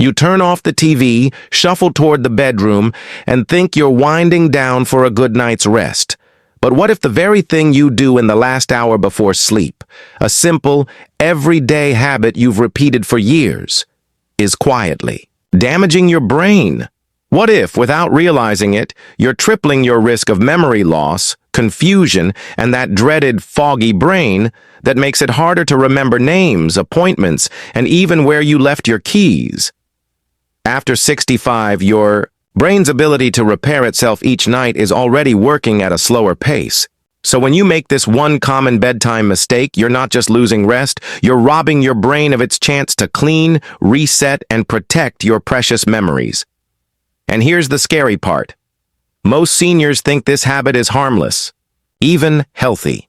You turn off the TV, shuffle toward the bedroom, and think you're winding down for a good night's rest. But what if the very thing you do in the last hour before sleep, a simple, everyday habit you've repeated for years, is quietly damaging your brain? What if, without realizing it, you're tripling your risk of memory loss, confusion, and that dreaded foggy brain that makes it harder to remember names, appointments, and even where you left your keys? After 65, your brain's ability to repair itself each night is already working at a slower pace. So when you make this one common bedtime mistake, you're not just losing rest, you're robbing your brain of its chance to clean, reset, and protect your precious memories. And here's the scary part. Most seniors think this habit is harmless, even healthy.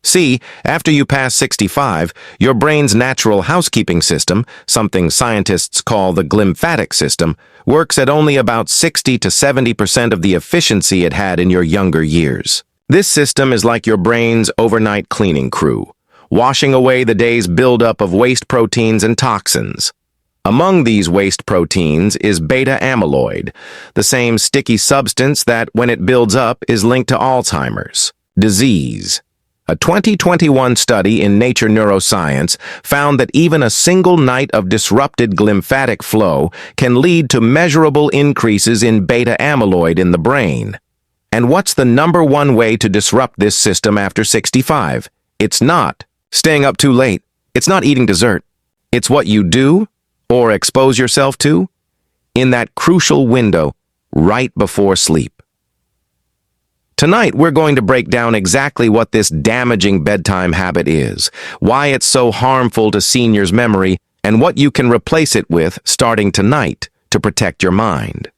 See, after you pass 65, your brain's natural housekeeping system, something scientists call the glymphatic system, works at only about 60 to 70% of the efficiency it had in your younger years. This system is like your brain's overnight cleaning crew, washing away the day's buildup of waste proteins and toxins. Among these waste proteins is beta-amyloid, the same sticky substance that, when it builds up, is linked to Alzheimer's disease. A 2021 study in Nature Neuroscience found that even a single night of disrupted glymphatic flow can lead to measurable increases in beta-amyloid in the brain. And what's the number one way to disrupt this system after 65? It's not staying up too late. It's not eating dessert. It's what you do or expose yourself to in that crucial window right before sleep. Tonight, we're going to break down exactly what this damaging bedtime habit is, why it's so harmful to seniors' memory, and what you can replace it with starting tonight to protect your mind.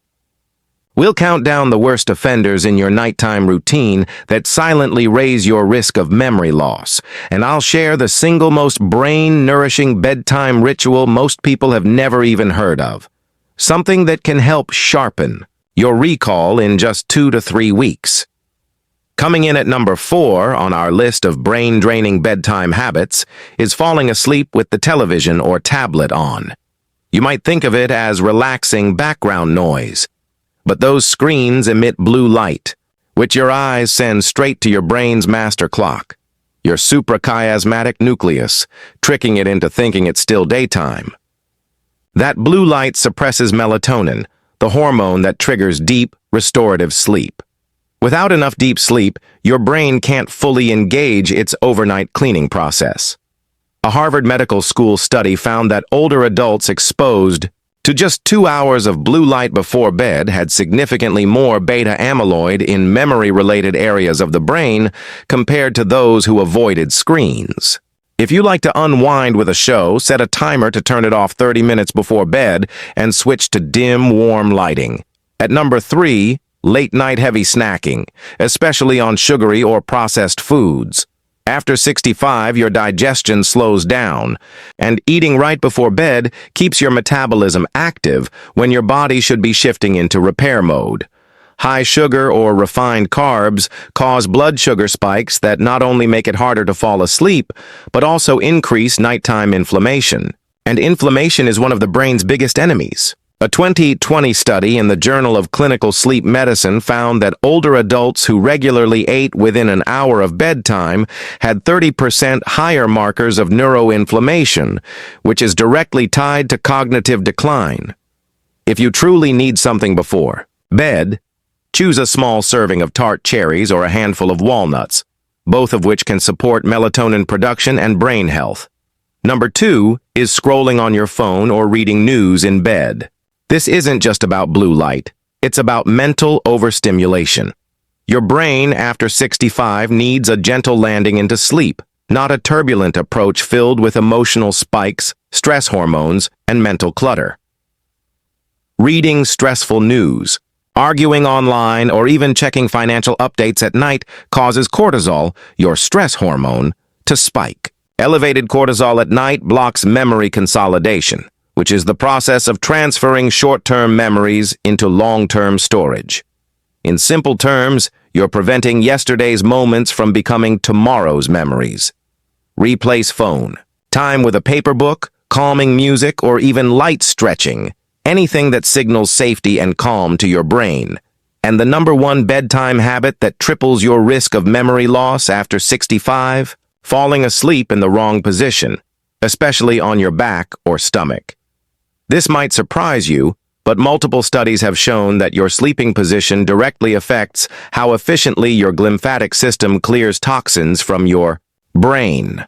We'll count down the worst offenders in your nighttime routine that silently raise your risk of memory loss, and I'll share the single most brain-nourishing bedtime ritual most people have never even heard of. Something that can help sharpen your recall in just 2 to 3 weeks. Coming in at number 4 on our list of brain-draining bedtime habits is falling asleep with the television or tablet on. You might think of it as relaxing background noise, but those screens emit blue light, which your eyes send straight to your brain's master clock, your suprachiasmatic nucleus, tricking it into thinking it's still daytime. That blue light suppresses melatonin, the hormone that triggers deep, restorative sleep. Without enough deep sleep, your brain can't fully engage its overnight cleaning process. A Harvard Medical School study found that older adults exposed to just 2 hours of blue light before bed had significantly more beta-amyloid in memory-related areas of the brain compared to those who avoided screens. If you like to unwind with a show, set a timer to turn it off 30 minutes before bed and switch to dim, warm lighting. At number 3, late-night heavy snacking, especially on sugary or processed foods. After 65, your digestion slows down, and eating right before bed keeps your metabolism active when your body should be shifting into repair mode. High sugar or refined carbs cause blood sugar spikes that not only make it harder to fall asleep, but also increase nighttime inflammation. And inflammation is one of the brain's biggest enemies. A 2020 study in the Journal of Clinical Sleep Medicine found that older adults who regularly ate within an hour of bedtime had 30% higher markers of neuroinflammation, which is directly tied to cognitive decline. If you truly need something before bed, choose a small serving of tart cherries or a handful of walnuts, both of which can support melatonin production and brain health. Number 2 is scrolling on your phone or reading news in bed. This isn't just about blue light. It's about mental overstimulation. Your brain, after 65, needs a gentle landing into sleep, not a turbulent approach filled with emotional spikes, stress hormones, and mental clutter. Reading stressful news, arguing online, or even checking financial updates at night causes cortisol, your stress hormone, to spike. Elevated cortisol at night blocks memory consolidation, which is the process of transferring short-term memories into long-term storage. In simple terms, you're preventing yesterday's moments from becoming tomorrow's memories. Replace phone time with a paper book, calming music, or even light stretching, anything that signals safety and calm to your brain. And the number one bedtime habit that triples your risk of memory loss after 65? Falling asleep in the wrong position, especially on your back or stomach. This might surprise you, but multiple studies have shown that your sleeping position directly affects how efficiently your lymphatic system clears toxins from your brain.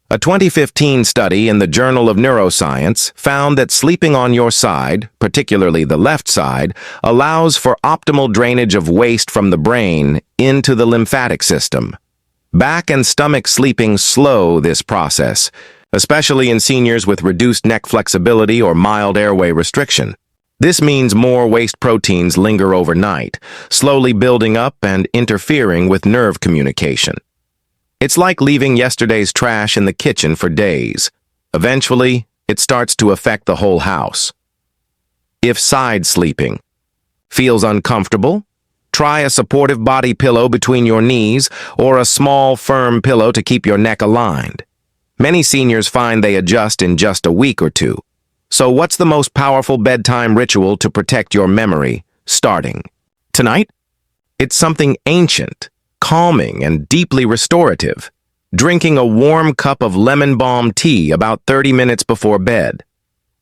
A 2015 study in the Journal of Neuroscience found that sleeping on your side, particularly the left side, allows for optimal drainage of waste from the brain into the lymphatic system. Back and stomach sleeping slow this process, especially in seniors with reduced neck flexibility or mild airway restriction. This means more waste proteins linger overnight, slowly building up and interfering with nerve communication. It's like leaving yesterday's trash in the kitchen for days. Eventually, it starts to affect the whole house. If side sleeping feels uncomfortable, try a supportive body pillow between your knees or a small, firm pillow to keep your neck aligned. Many seniors find they adjust in just a week or two. So what's the most powerful bedtime ritual to protect your memory starting tonight? It's something ancient, calming, and deeply restorative. Drinking a warm cup of lemon balm tea about 30 minutes before bed.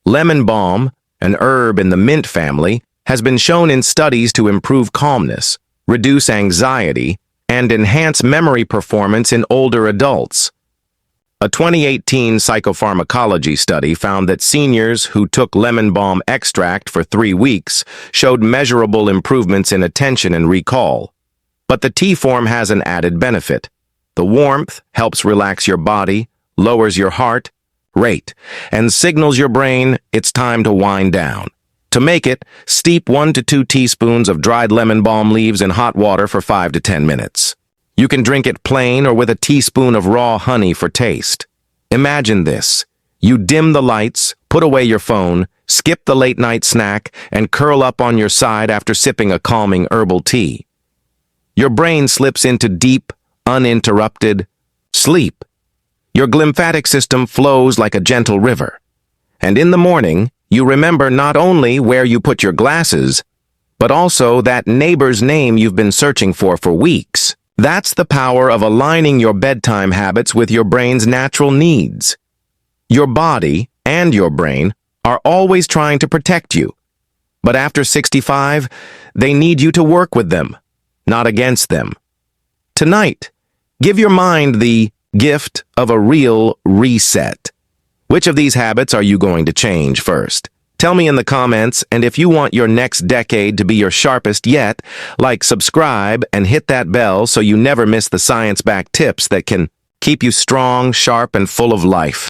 Lemon balm, an herb in the mint family, has been shown in studies to improve calmness, reduce anxiety, and enhance memory performance in older adults. A 2018 psychopharmacology study found that seniors who took lemon balm extract for 3 weeks showed measurable improvements in attention and recall. But the tea form has an added benefit. The warmth helps relax your body, lowers your heart rate, and signals your brain it's time to wind down. To make it, steep 1 to 2 teaspoons of dried lemon balm leaves in hot water for 5 to 10 minutes. You can drink it plain or with a teaspoon of raw honey for taste. Imagine this. You dim the lights, put away your phone, skip the late-night snack, and curl up on your side after sipping a calming herbal tea. Your brain slips into deep, uninterrupted sleep. Your lymphatic system flows like a gentle river. And in the morning, you remember not only where you put your glasses, but also that neighbor's name you've been searching for weeks. That's the power of aligning your bedtime habits with your brain's natural needs. Your body and your brain are always trying to protect you. But after 65, they need you to work with them, not against them. Tonight, give your mind the gift of a real reset. Which of these habits are you going to change first? Tell me in the comments, and if you want your next decade to be your sharpest yet, like, subscribe, and hit that bell so you never miss the science-backed tips that can keep you strong, sharp, and full of life.